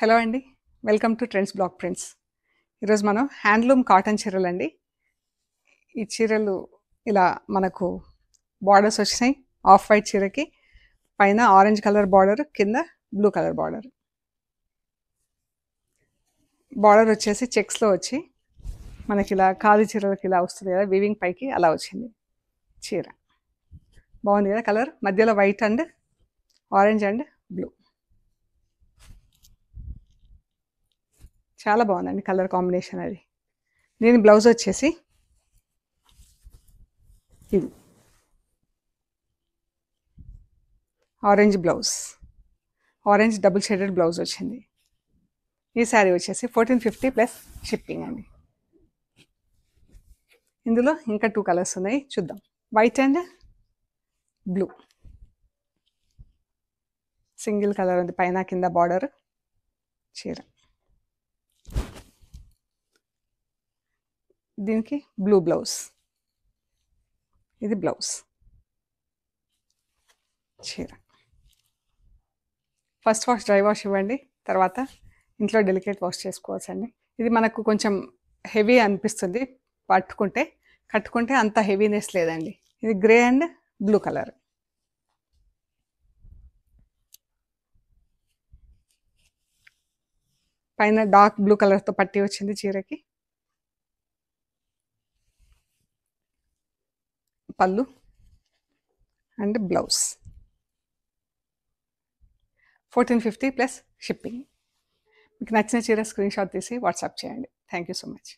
Hello అండి, welcome to trends block prints. ఈరోజు మనం హ్యాండ్లూమ్ కాటన్ చీరలు అండి. ఈ చీరలు ఇలా మనకు బార్డర్స్ వచ్చినాయి. ఆఫ్ వైట్ చీరకి పైన ఆరెంజ్ కలర్ బార్డర్, కింద బ్లూ కలర్ బార్డర్. బార్డర్ వచ్చేసి చెక్స్లో వచ్చి మనకి ఇలా ఖాదీ చీరలకి ఇలా వస్తుంది కదా, వీవింగ్ పైకి అలా వచ్చింది చీర. బాగుంది కదా కలర్, మధ్యలో white and orange and blue. చాలా బాగుందండి కలర్ కాంబినేషన్ అది. దీని బ్లౌజ్ వచ్చేసి ఇది orange blouse, orange double shaded blouse వచ్చింది. ఈ శారీ వచ్చేసి 1450 ప్లస్ షిప్పింగ్ అండి. ఇందులో ఇంకా 2 కలర్స్ ఉన్నాయి, చూద్దాం. White and blue, single colour ఉంది, పైన కింద బార్డర్ చీర. దీనికి బ్లూ బ్లౌజ్, ఇది బ్లౌజ్ చీర. ఫస్ట్ వాష్ డ్రై వాష్ ఇవ్వండి, తర్వాత ఇంట్లో డెలికేట్ వాష్ చేసుకోవచ్చండి. ఇది మనకు కొంచెం హెవీ అనిపిస్తుంది పట్టుకుంటే, కట్టుకుంటే అంత హెవీనెస్ లేదండి. ఇది గ్రే అండ్ బ్లూ కలర్. పైన డార్క్ బ్లూ కలర్తో పట్టి వచ్చింది చీరకి. పళ్ళు అండ్ బ్లౌజ్. 1450 plus shipping. మీకు నచ్చిన చీర స్క్రీన్ షాట్ తీసి వాట్సాప్ చేయండి. Thank you so much.